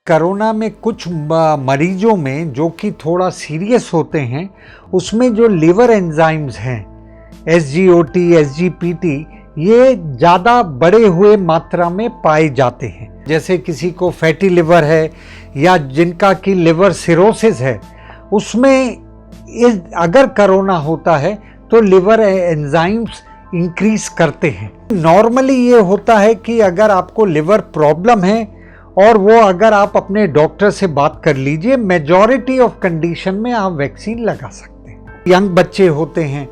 Corona में कुछ मरीजों में जो कि थोड़ा सीरियस होते हैं, उसमें जो लिवर एंजाइम्स हैं SGOT, SGPT, ये ज़्यादा बढ़े हुए मात्रा में पाए जाते हैं। जैसे किसी को फैटी लिवर है या जिनका कि लिवर सिरोसिस है, उसमें अगर कोरोना होता है तो लिवर एंजाइम्स इंक्रीज करते हैं। नॉर्मली ये होता है कि अगर आपको लिवर प्रॉब्लम है और वो अगर आप अपने डॉक्टर से बात कर लीजिए, मेजॉरिटी ऑफ कंडीशन में आप वैक्सीन लगा सकते हैं। यंग बच्चे होते हैं,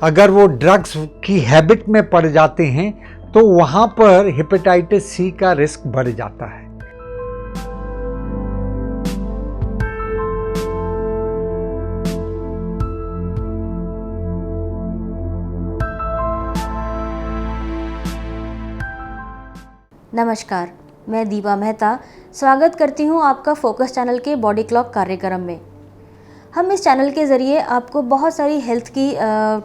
अगर वो ड्रग्स की हैबिट में पड़ जाते हैं तो वहाँ पर हेपेटाइटिस सी का रिस्क बढ़ जाता है। नमस्कार, मैं दीपा मेहता स्वागत करती हूं आपका फोकस चैनल के बॉडी क्लॉक कार्यक्रम में। हम इस चैनल के ज़रिए आपको बहुत सारी हेल्थ की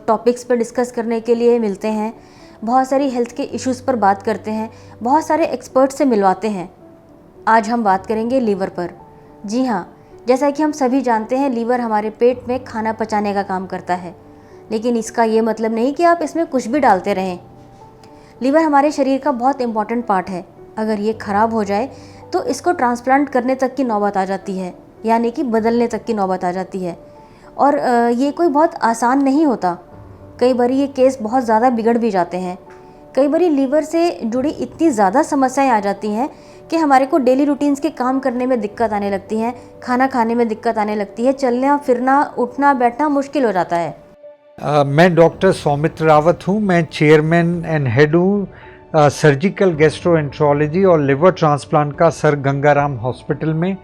टॉपिक्स पर डिस्कस करने के लिए मिलते हैं, बहुत सारी हेल्थ के इश्यूज़ पर बात करते हैं, बहुत सारे एक्सपर्ट से मिलवाते हैं। आज हम बात करेंगे लीवर पर। जी हाँ, जैसा कि हम सभी जानते हैं, लीवर हमारे पेट में खाना पचाने का काम करता है, लेकिन इसका ये मतलब नहीं कि आप इसमें कुछ भी डालते रहें। लीवर हमारे शरीर का बहुत इंपॉर्टेंट पार्ट है। अगर ये ख़राब हो जाए तो इसको ट्रांसप्लांट करने तक की नौबत आ जाती है, यानी कि बदलने तक की नौबत आ जाती है। और ये कोई बहुत आसान नहीं होता। कई बार ये केस बहुत ज़्यादा बिगड़ भी जाते हैं। कई बार लीवर से जुड़ी इतनी ज़्यादा समस्याएं आ जाती हैं कि हमारे को डेली रूटीन्स के काम करने में दिक्कत आने लगती है, खाना खाने में दिक्कत आने लगती है, चलना फिरना उठना बैठना मुश्किल हो जाता है। मैं डॉक्टर सौमित्र रावत हूँ। मैं चेयरमैन एंड हेड हूँ सर्जिकल गैस्ट्रोएंट्रोलॉजी और लिवर ट्रांसप्लांट का सर गंगाराम हॉस्पिटल में,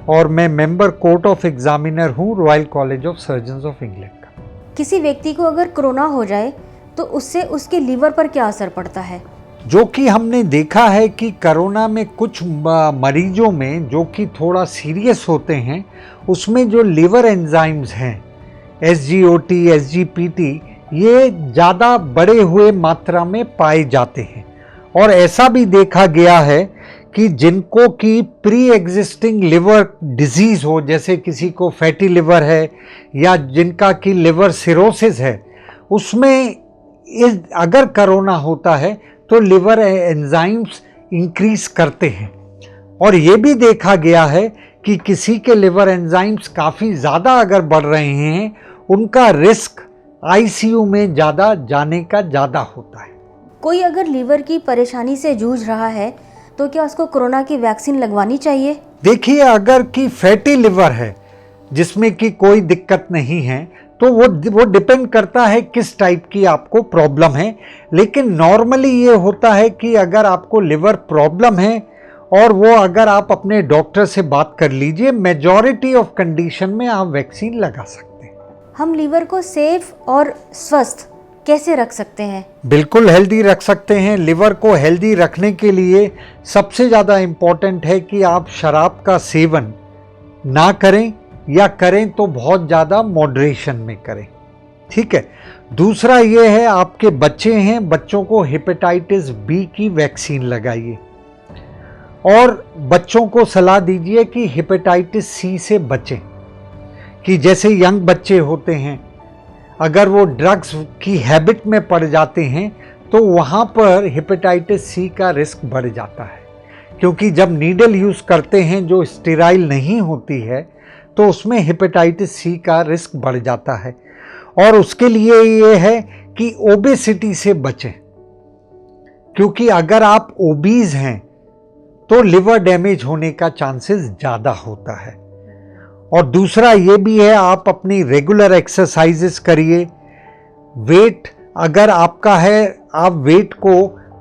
और मैं मेंबर कोर्ट ऑफ एग्जामिनर हूँ royal college of surgeons of England का। किसी व्यक्ति को अगर कोरोना हो जाए तो उससे उसके लीवर पर क्या असर पड़ता है? जो कि हमने देखा है कि कोरोना में कुछ मरीजों में जो कि थोड़ा सीरियस होते हैं, उसमें जो लिवर एंजाइम्स हैं SGOT, SGPT, ये ज़्यादा बढ़े हुए मात्रा में पाए जाते हैं। और ऐसा भी देखा गया है कि जिनको कि प्री एग्जिस्टिंग लिवर डिजीज़ हो, जैसे किसी को फैटी लिवर है या जिनका कि लिवर सिरोसिस है, उसमें अगर कोरोना होता है तो लिवर एंजाइम्स इंक्रीज करते हैं। और ये भी देखा गया है कि किसी के लिवर एंजाइम्स काफ़ी ज़्यादा अगर बढ़ रहे हैं, उनका रिस्क ICU में ज़्यादा जाने का ज़्यादा होता है। कोई अगर लीवर की परेशानी से जूझ रहा है तो क्या उसको कोरोना की वैक्सीन लगवानी चाहिए? देखिए, अगर कि फैटी लिवर है जिसमें कि कोई दिक्कत नहीं है तो वो डिपेंड करता है किस टाइप की आपको प्रॉब्लम है। लेकिन नॉर्मली ये होता है कि अगर आपको लिवर प्रॉब्लम है और वो अगर आप अपने डॉक्टर से बात कर लीजिए, मेजॉरिटी ऑफ कंडीशन में आप वैक्सीन लगा सकते हैं। हम लीवर को सेफ और स्वस्थ कैसे रख सकते हैं? बिल्कुल हेल्दी रख सकते हैं। लिवर को हेल्दी रखने के लिए सबसे ज़्यादा इम्पॉर्टेंट है कि आप शराब का सेवन ना करें, या करें तो बहुत ज़्यादा मॉडरेशन में करें, ठीक है। दूसरा ये है, आपके बच्चे हैं, बच्चों को हेपेटाइटिस B की वैक्सीन लगाइए, और बच्चों को सलाह दीजिए कि हेपेटाइटिस C से बचें। कि जैसे यंग बच्चे होते हैं, अगर वो ड्रग्स की हैबिट में पड़ जाते हैं तो वहाँ पर हेपेटाइटिस C का रिस्क बढ़ जाता है। क्योंकि जब नीडल यूज़ करते हैं जो स्टेराइल नहीं होती है, तो उसमें हेपेटाइटिस C का रिस्क बढ़ जाता है। और उसके लिए ये है कि ओबेसिटी से बचें, क्योंकि अगर आप ओबीज हैं तो लिवर डैमेज होने का चांसेस ज़्यादा होता है। और दूसरा ये भी है, आप अपनी रेगुलर एक्सरसाइजेस करिए। वेट अगर आपका है, आप वेट को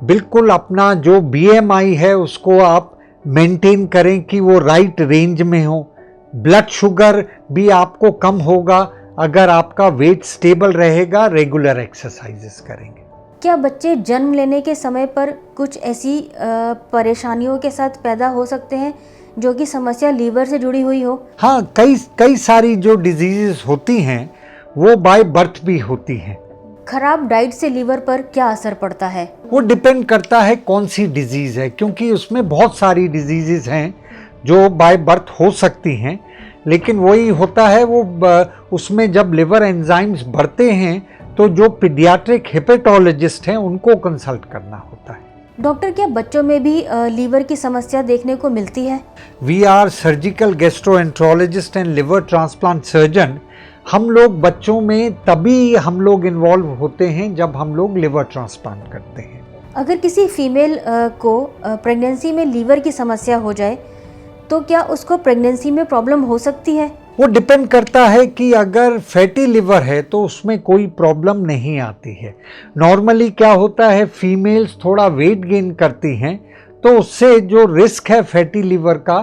बिल्कुल अपना जो BMI है उसको आप मेंटेन करें कि वो राइट रेंज में हो। ब्लड शुगर भी आपको कम होगा अगर आपका वेट स्टेबल रहेगा, रेगुलर एक्सरसाइजेस करेंगे। क्या बच्चे जन्म लेने के समय पर कुछ ऐसी परेशानियों के साथ पैदा हो सकते हैं जो कि समस्या लीवर से जुड़ी हुई हो? हाँ, कई सारी जो डिजीजेस होती हैं वो बाय बर्थ भी होती हैं। खराब डाइट से लीवर पर क्या असर पड़ता है? वो डिपेंड करता है कौन सी डिजीज़ है, क्योंकि उसमें बहुत सारी डिजीज़ेस हैं। जो बाय बर्थ हो सकती हैं, लेकिन वही होता है वो उसमें जब लिवर एंजाइम्स बढ़ते हैं तो जो पीडियाट्रिक हेपेटोलॉजिस्ट हैं उनको कंसल्ट करना होता है। डॉक्टर, क्या बच्चों में भी लीवर की समस्या देखने को मिलती है? We are surgical gastroenterologist and liver transplant surgeon. हम लोग बच्चों में तभी हम लोग इन्वॉल्व होते हैं जब हम लोग लिवर ट्रांसप्लांट करते हैं। अगर किसी फीमेल को प्रेगनेंसी में लीवर की समस्या हो जाए तो क्या उसको प्रेगनेंसी में प्रॉब्लम हो सकती है? वो डिपेंड करता है कि अगर फैटी लिवर है तो उसमें कोई प्रॉब्लम नहीं आती है। नॉर्मली क्या होता है, फीमेल्स थोड़ा वेट गेन करती हैं तो उससे जो रिस्क है फैटी लिवर का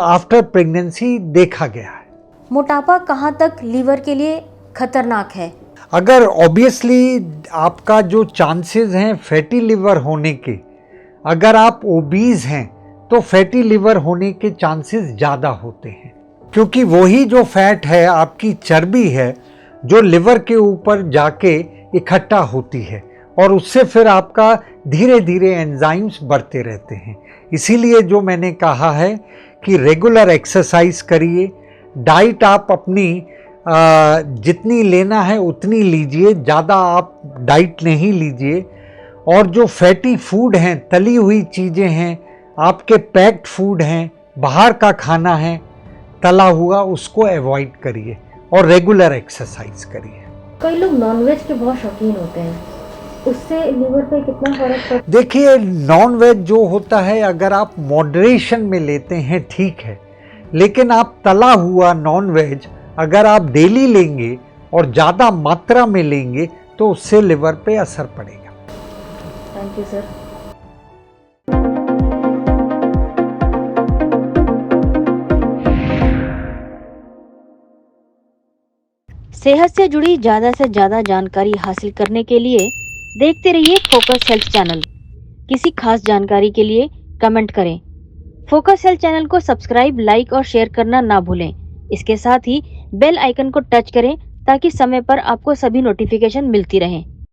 आफ्टर प्रेगनेंसी देखा गया है। मोटापा कहाँ तक लीवर के लिए खतरनाक है? अगर ऑब्वियसली आपका जो चांसेस हैं फैटी लिवर होने के, अगर आप ओबीज हैं तो फैटी लिवर होने के चांसेस ज़्यादा होते हैं, क्योंकि वही जो फैट है आपकी चर्बी है जो लिवर के ऊपर जाके इकट्ठा होती है और उससे फिर आपका धीरे धीरे एंजाइम्स बढ़ते रहते हैं। इसीलिए जो मैंने कहा है कि रेगुलर एक्सरसाइज करिए, डाइट आप अपनी जितनी लेना है उतनी लीजिए, ज़्यादा आप डाइट नहीं लीजिए, और जो फैटी फूड हैं, तली हुई चीज़ें हैं, आपके पैक्ड फूड हैं, बाहर का खाना है तला हुआ, उसको अवॉइड करिए और रेगुलर एक्सरसाइज करिए। कई लोग नॉनवेज के बहुत शौकीन होते हैं, उससे लिवर पे कितना फर्क पड़ता है? देखिए, नॉनवेज जो होता है अगर आप मॉडरेशन में लेते हैं ठीक है, लेकिन आप तला हुआ नॉनवेज अगर आप डेली लेंगे और ज़्यादा मात्रा में लेंगे तो उससे लिवर पे असर पड़ेगा। Thank you sir. सेहत से जुड़ी ज़्यादा से ज़्यादा जानकारी हासिल करने के लिए देखते रहिए फोकस हेल्थ चैनल। किसी खास जानकारी के लिए कमेंट करें। फोकस हेल्थ चैनल को सब्सक्राइब, लाइक और शेयर करना ना भूलें। इसके साथ ही बेल आइकन को टच करें ताकि समय पर आपको सभी नोटिफिकेशन मिलती रहें।